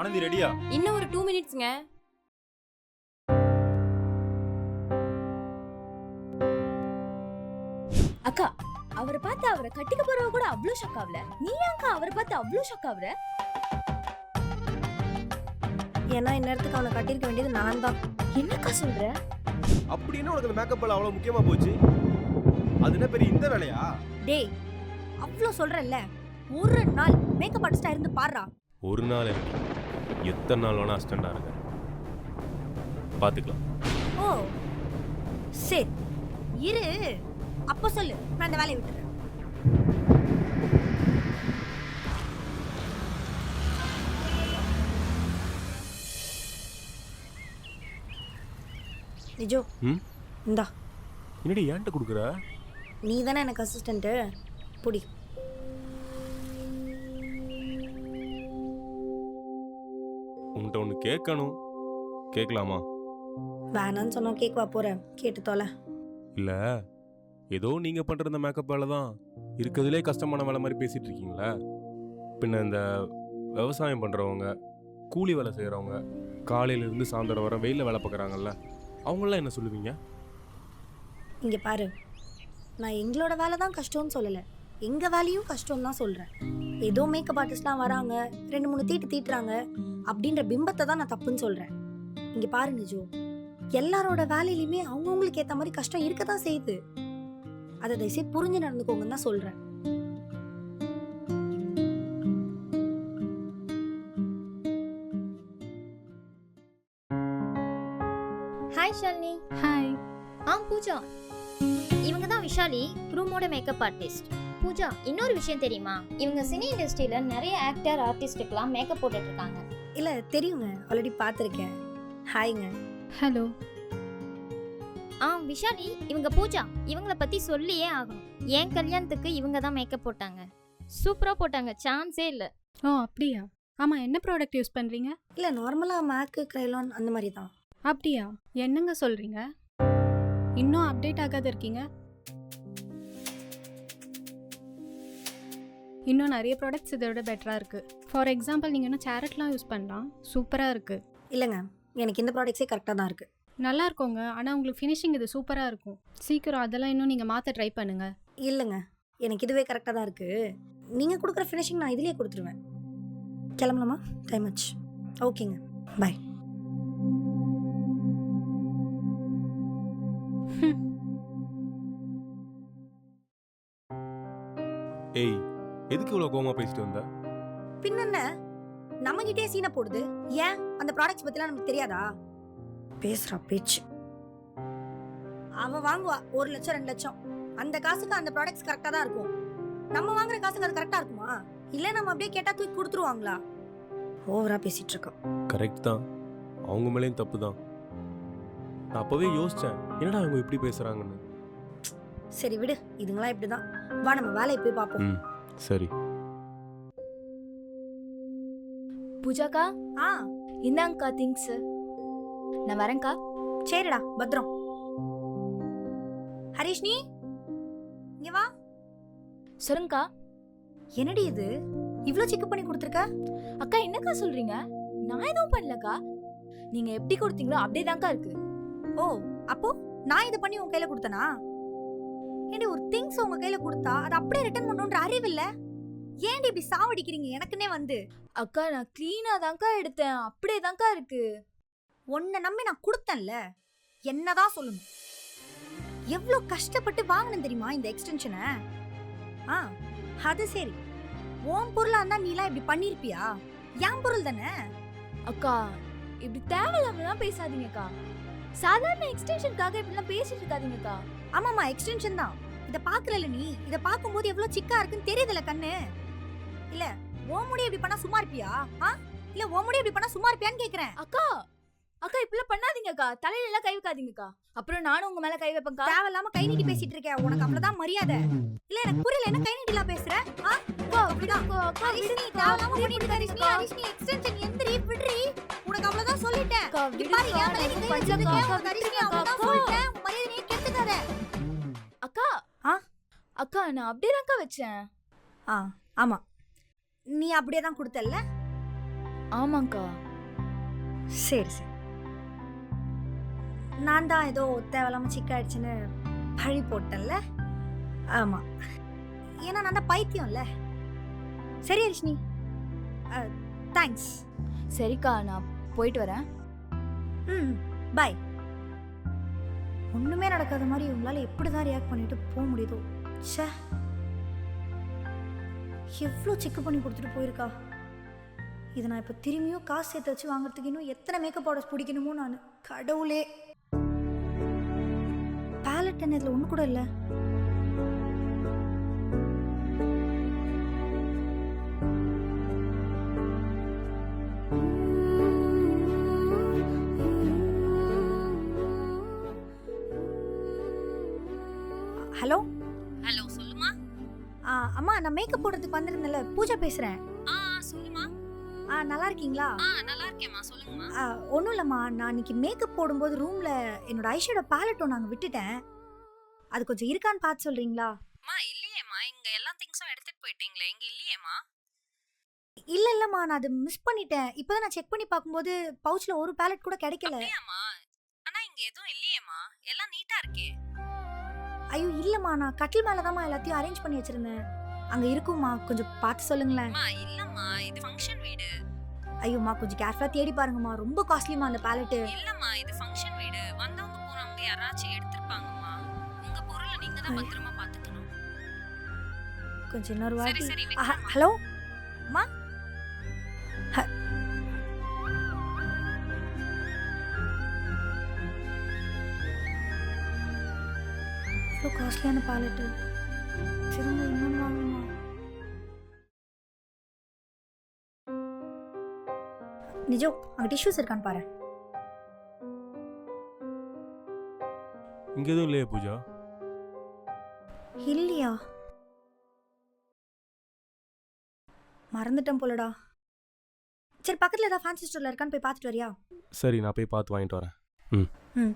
ஆனந்தி ரெடியா? இன்னும் ஒரு 2 மினிட்ஸ்ங்க. அக்கா, அவரை பார்த்து அவரை கட்டிக்க போறவ கூட அவ்ளோ ஷாக் ஆவல. நீ ஏன்க்கா அவரை பார்த்து அவ்ளோ ஷாக் ஆவற? ஏன்னா இந்நேரத்துக்கு அவனை கட்டிருக்க வேண்டியது நான் தான். என்னக்கா சொல்ற? அப்படின்னு உனக்கு அந்த மேக்கப் அவ்வளவு முக்கியமா போச்சு? அது என்ன பெரிய இந்த வேலையா? டேய், அவ்ளோ சொல்றல்ல, ஒரு நாள் மேக்கப் ஆர்டிஸ்டா இருந்து பாருடா. ஒரு நாள் எத்தனை நாள் வேணா அசிஸ்டண்டா இருக்க, பாத்துக்கலாம். ஓ சரி, இரு, அப்போ சொல்லு, நான் அந்த வேலையை விட்டுறேன். நிஜோ, இந்தா. என்னடி ஏன்ட்ட கொடுக்குற? நீ தானே எனக்கு அசிஸ்டன்ட்டு, புடி. உன்கிட்ட ஒன்று கேட்கணும், கேட்கலாமா? வேணான்னு சொன்னா கேட்கவா போற? கேட்டு தொலை. இல்லை, ஏதோ நீங்கள் பண்ணுற இந்த மேக்கப் வேலை தான் இருக்கிறதுலே கஷ்டமான வேலை மாதிரி பேசிகிட்டு இருக்கீங்களா? பின்ன இந்த விவசாயம் பண்ணுறவங்க, கூலி வேலை செய்கிறவங்க, காலையிலேருந்து சாயந்தரம் வர வெயிலில் வேலை பார்க்குறாங்கல்ல, அவங்களாம் என்ன சொல்லுவீங்க? இங்கே பாரு, நான் எங்களோட வேலை தான் கஷ்டம்னு சொல்லலை, எங்கள் வேலையும் கஷ்டம் தான் சொல்கிறேன். ஏதோ மேக்கப் ஆர்டிஸ்ட்லாம் வராங்க, 2-3 தீட்டு தீட்டுறாங்க அப்படின்ற பிம்பத்தை தான் நான் தப்புன்னு சொல்கிறேன். இங்கே பாரு நிஜோ, எல்லாரோட வேலையிலையுமே அவங்கவுங்களுக்கு ஏற்ற மாதிரி கஷ்டம் இருக்க தான் செய்யுது. அதை தயவுசெய்து புரிஞ்சு நடந்துக்கோங்கன்னு தான் சொல்கிறேன். ஹாய் ஷாலினி. ஹாய். பூஜா, இவங்க தான் விஷாலி, ரூமோட மேக்கப் ஆர்டிஸ்ட். பூஜா, இன்னொரு விஷயம் தெரியுமா? இவங்க சினி இண்டஸ்ட்ரியில நிறைய ஆக்டர் ஆர்டிஸ்டுக்கெல்லாம் மேக்கப் போட்டுட்டு இருக்காங்க. இல்லை தெரியுங்க, ஆல்ரெடி பார்த்துருக்கேன். ஹாய்ங்க. ஹலோ. விஷாலி, இவங்க பூஜா, இவங்கள பத்தி சொல்லியே ஆகணும். என் கல்யாணத்துக்கு இவங்க தான் மேக்கப் போட்டாங்க. சூப்பரா போட்டாங்க, சான்ஸே இல்லை. ஓ அப்படியா? ஆமாம், என்ன ப்ராடக்ட் யூஸ் பண்ணுறீங்க? இல்லை, நார்மலாக மேக்கு, க்ரைலான் அந்த மாதிரி தான். அப்படியா? என்னங்க சொல்கிறீங்க? இன்னும் அப்டேட் ஆகாத இருக்கீங்க. இன்னும் நிறைய ப்ராடக்ட்ஸ் இதை விட பெட்டராக இருக்குது. ஃபார் எக்ஸாம்பிள், நீங்கள் இன்னும் சேரட்லாம் யூஸ் பண்ணலாம், சூப்பராக இருக்குது. இல்லைங்க, எனக்கு இந்த ப்ராடக்ட்ஸே கரெக்டாக தான் இருக்குது. நல்லா இருக்கோங்க, ஆனால் உங்களுக்கு ஃபினிஷிங் இது சூப்பராக இருக்கும். சீக்கிரம் அதெல்லாம் இன்னும் நீங்கள் மாற்ற ட்ரை பண்ணுங்கள். இல்லைங்க, எனக்கு இதுவே கரெக்டாக தான் இருக்குது. நீங்கள் கொடுக்குற ஃபினிஷிங் நான் இதுலேயே கொடுத்துருவேன். கிளம்பலாமா? டைம் ஆச்சு. ஓகேங்க, பாய். ஏய், எதுக்கு இவ்வளோ கோவமா பேசிட்டு வந்த? பின்னென்ன, நம்மகிட்டே சீனை போடுது. ஏன் அந்த ப்ராடக்ட்ஸ் பற்றிலாம் நமக்கு தெரியாதா? பேசுகிறா பேச்சு. அவ வாங்குவா 1 லட்சம் 2 லட்சம், அந்த காசுக்கு அந்த ப்ராடக்ட்ஸ் கரெக்டாக தான் இருக்கும். நம்ம வாங்குற காசுக்கு அது கரெக்டாக இருக்குமா? இல்லை நம்ம அப்படியே கேட்டால் தூக்கி கொடுத்துருவாங்களா? ஓவரா பேசிட்டு இருக்கோம். கரெக்ட் தான், அவங்க மேலேயும் தப்பு தான். நான் அப்போவே யோசித்தேன், என்னடா அவங்க இப்படி பேசுகிறாங்கன்னு. சரி விடு, இதுங்களாம் இப்படி தான். வா, நம்ம வேலையை போய் பார்ப்போம். சரி. பூஜாக்கா, இந்தாங்கக்கா திங்ஸ். நான் வரேன்க்கா. சரிடா, பத்ரம். ஹரிஷ்னி, இங்க வா. சொல்லுங்கக்கா. என்னடி இது, இவ்ளோ செக் பண்ணி கொடுத்துருக்க? அக்கா, என்னக்கா சொல்றீங்க? நான் எதுவும் பண்ணலக்கா. நீங்க எப்படி கொடுத்தீங்களோ அப்படியே தான்க்கா இருக்கு. ஓ, அப்போ நான் இதை பண்ணி உன் கையில கொடுத்தனா? ஏண்டி, ஒரு திங்ஸ் உங்க கையில கொடுத்தா அதை அப்படியே ரிட்டர்ன் பண்ணணுன்ற அறிவு இல்ல? ஏன்டி இப்படி சாவடிக்கிறீங்க எனக்குன்னே வந்து? அக்கா, நான் கிளீனா தான்க்கா எடுத்தேன், அப்படியே தான்க்கா இருக்கு. உன்னை நம்பி நான் கொடுத்தேன்ல, என்னதான் சொல்லணும்? எவ்வளோ கஷ்டப்பட்டு வாங்கினேன் தெரியுமா இந்த எக்ஸ்டென்ஷனை? அது சரி, உன் பொருளா இருந்தா நீலாம் இப்படி பண்ணிருப்பியா? என் பொருள் தானே. அக்கா, இப்படி தேவையில்லாமலாம் பேசாதீங்கக்கா. சாதாரண எக்ஸ்டென்ஷனுக்காக இப்படிலாம் பேசிட்டு இருக்காதீங்கக்கா. ஆமாமா, எக்ஸ்டென்ஷன் தான். இதை பார்க்கல நீ? இதை பார்க்கும்போது எவ்வளோ சிக்கா இருக்குன்னு தெரியுதுல கண்ணு? இல்ல உன் முடி இப்படி பண்ணா சும்மா இருப்பியா? இல்ல உன் முடி இப்படி பண்ணா சும்மா இருப்பியான்னு கேக்குறேன். அக்கா, அக்கா இப்படிலாம் பண்ணாதீங்கக்கா. தலையில எல்லாம் கை வைக்காதீங்கக்கா, அப்புறம் நானும் உங்க மேல கை வைப்பேன்க்கா. தேவையில்லாம கை நீட்டி பேசிட்டு இருக்க, உனக்கு அவ்வளவுதான் மரியாதை. இல்ல எனக்கு புரியல, என்ன கை நீட்டிலாம் பேசுற? அப்படிதான் ஹரிஷ்ணி, தேவையில்லாம பண்ணிட்டு ஹரிஷ்ணி. ஹரிஷ்ணி, எக்ஸ்டென்ஷன் எந்திரி, விடுறி. உனக்கு அவ்வளவுதான் சொல்லிட்டேன். பாரு, என் மேல நீ கை வச்சிருக்க. ஹரிஷ்ணி, அவ்வளவுதான் சொல்லிட்டேன், உன் மரியாதை நீ கெடுத்துக்காத. அக்கா, அக்கா நான் அப்படியே தான்க்கா வச்சேன். ஆமா, நீ அப்படியே தான் கொடுத்தல்ல? ஆமாங்க்கா. சரி சரி, நான் தான் ஏதோ தேவையில்லாம சிக்காயிடுச்சுன்னு பழி போட்டேன்ல. ஆமா, ஏன்னா நான் தான் பைத்தியம்ல. சரி ஹரிஷினி, தேங்க்ஸ். சரிக்கா, நான் போயிட்டு வரேன். ம், பாய். ஒண்ணுமே நடக்காத மாதிரி இவங்களால எப்படி தான் ரியாக்ட் பண்ணிட்டு போக முடியுதோ. ச்சே, எவ்வளோ செக் பண்ணி கொடுத்துட்டு போயிருக்கா. இதை நான் இப்போ திரும்பியும் காசு சேர்த்து வச்சு வாங்குறதுக்கு இன்னும் எத்தனை மேக்கப் பவுடர்ஸ் பிடிக்கணுமோ நான். கடவுளே, பேலட் என்ன இதில் ஒன்று கூட இல்லை. ஹலோ ஹலோ, சொல்லுமா. அம்மா, நான் மேக்கப் போடுறதுக்கு வந்திருந்தேன்ல, பூஜா பேசுகிறேன். சொல்லுமா. நல்லா இருக்கீங்களா? நல்லா இருக்கேம்மா, சொல்லுங்கம்மா. ஒன்றும் இல்லைம்மா, நான் இன்னைக்கு மேக்கப் போடும்போது ரூமில் என்னோட ஐஷேடோ பேலட் ஒன்று அங்கே விட்டுட்டேன். அது கொஞ்சம் இருக்கான்னு பார்த்து சொல்கிறீங்களா? இல்லையேம்மா, இங்க எல்லா திங்ஸும் எடுத்துட்டு போயிட்டீங்களே, இங்க இல்லையேம்மா. இல்லைம்மா, நான் அது மிஸ் பண்ணிட்டேன். இப்போ தான் நான் செக் பண்ணி பார்க்கும்போது பவுச்சில் ஒரு பேலட் கூட கிடைக்கல. அப்படியாம்மா? ஆனா இங்க எதுவும் இல்லையேம்மா, எல்லாம் நீட்டா இருக்கே. ஐயோ இல்லைம்மா, நான் கட்டில் மேலே தான்மா எல்லாத்தையும் அரேஞ்ச் பண்ணி வச்சிருந்தேன். அங்கே இருக்கும்மா, கொஞ்சம் பார்த்து சொல்லுங்களேன். இல்லம்மா, இது ஃபங்க்ஷன் வீடு. ஐயோம்மா, கொஞ்சம் கேர்ஃபுல்லாக தேடி பாருங்கம்மா, ரொம்ப காஸ்ட்லிமா அந்த பேலட்டு. இல்லம்மா, இது ஃபங்க்ஷன் வீடு. வந்தவங்க போறவங்க யாராச்சும் எடுத்துப்பாங்கம்மா. உங்க பொருளை நீங்க தான் பத்திரமா பாத்துக்கணும். கொஞ்சம் இன்னொரு சரி வாட்டி. சரி, ஹலோ அம்மா. இவ்வளோ காஸ்ட்லியான பேலட்டு திரும்ப இன்னொன்று வாங்கணுமா? நிஜம், அங்கே டிஷ்யூஸ் இருக்கான்னு பாரு. இங்கே எதுவும் இல்லையா பூஜா? இல்லையா? மறந்துட்டேன் போலடா. சரி, பக்கத்தில் ஏதாவது ஃபேன்சி ஸ்டோரில் இருக்கான்னு போய் பார்த்துட்டு வரியா? சரி, நான் போய் பார்த்து வாங்கிட்டு வரேன். ம் ம்.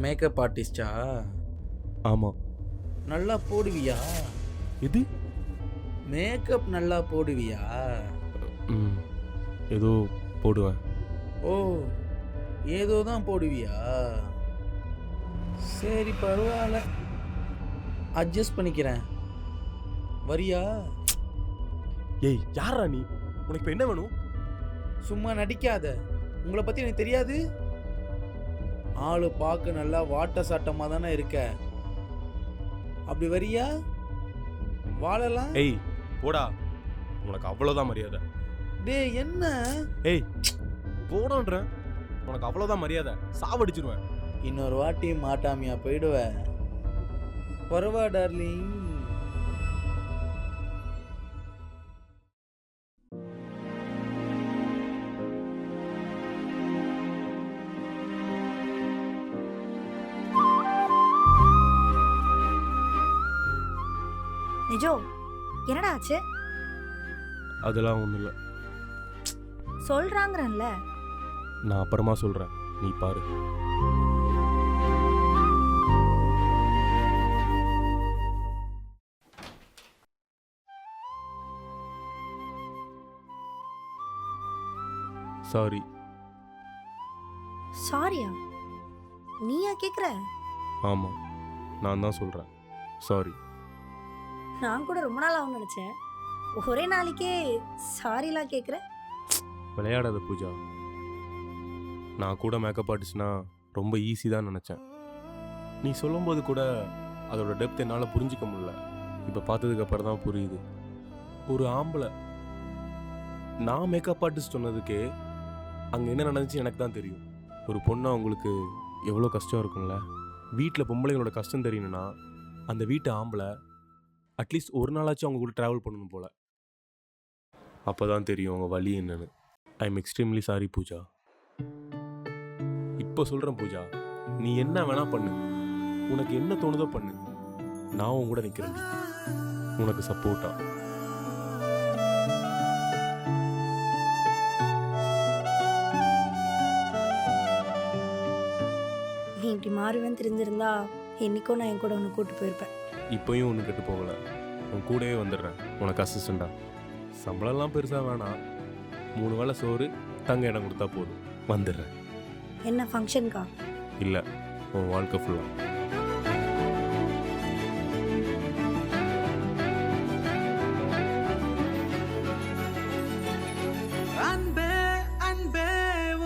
மேக்கப் ஆர்டிஸ்டா? ஆமாம். நல்லா போடுவியா? இது மேக்கப் நல்லா போடுவியா? ம் ஏதோ போடுவேன். ஓ, ஏதோ தான் போடுவியா? சரி, பரவாயில்ல, அட்ஜஸ்ட் பண்ணிக்கிறேன். வரியா? ஏய், யாரா நீ? உனக்கு இப்போ என்ன வேணும்? சும்மா நடிக்காத. உங்களை பற்றி எனக்கு தெரியாது. ஆளு பார்க்க நல்லா வாட்ட சாட்டமாக தானே இருக்க. அப்படி வரியா? வாழலாம். ஏய் போடா, உனக்கு அவ்வளோதான் மரியாதை. டேய், என்ன? ஏய் போடான்றேன், உனக்கு அவ்வளோதான் மரியாதை. சாவடிச்சிருவேன். இன்னொரு வாட்டி மாட்டாமையா போயிடுவ. பரவா டார்லிங். நிஜோ, என்னடா ஆச்சு? அதெல்லாம் ஒன்றும் இல்லை. சொல்றாங்கறல்ல. நான் அப்புறமா சொல்கிறேன், நீ பாரு. சாரி. சாரியா? நீயா கேக்குற? ஆமாம், நான் தான் சொல்கிறேன். சாரி. நான் கூட ரொம்ப நாள் ஆகும்னு நினைச்சேன். ஒரே நாளைக்கே சாரிலாம் கேக்குற. விளையாடாத பூஜா. நான் கூட மேக்கப் ஆர்டிஸ்ட்னா ரொம்ப ஈஸி தான் நினச்சேன். நீ சொல்லும்போது கூட அதோட டெப்த் என்னால் புரிஞ்சிக்க முடியல. இப்போ பார்த்ததுக்கப்புறம் தான் புரியுது. ஒரு ஆம்பளை நான் மேக்கப் ஆர்டிஸ்ட் சொன்னதுக்கே அங்கே என்ன நடந்துச்சு எனக்கு தான் தெரியும். ஒரு பொண்ணு அவங்களுக்கு எவ்வளோ கஷ்டம் இருக்கும்ல. வீட்டில் பொம்பளைங்களோட கஷ்டம் தெரியணும்னா அந்த வீட்டு ஆம்பளை அட்லீஸ்ட் ஒரு நாளாச்சும் அவங்க கூட ட்ராவல் பண்ணணும் போல். அப்போ தான் தெரியும் அவங்க வலி என்னன்னு. I am extremely sorry Pooja. இப்போ சொல்கிறேன் பூஜா, நீ என்ன வேணா பண்ணு, உனக்கு என்ன தோணுதோ பண்ணு. நான் உன் கூட நிற்கிறேன், உனக்கு சப்போர்ட்டா. இப்படி மாறுவேன்னு தெரிஞ்சிருந்தா என்னைக்கோ நான் என் கூட ஒன்று கூட்டு போயிருப்பேன். இப்போயும் ஒன்று கெட்டு போகல. உன் கூடவே வந்துடுறேன் உனக்கு அசிஸ்டண்டா. சம்பளம்லாம் பெருசாக வேணாம், 3 வேளை சோறு தங்க இடம் கொடுத்தா போதும். வந்துடுறேன். என்ன ஃபங்க்ஷனுக்கா? இல்லை, உன் வாழ்க்கை ஃபுல்லாக. அன்பே அன்பே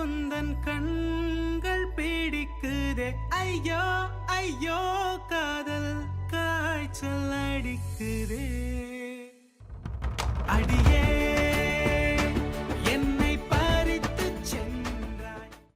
உந்தன் கண்கள் பிடிக்குதே, ஐயோ ஐயோ காதல் காய்ச்சல் அடிக்குதே, அடி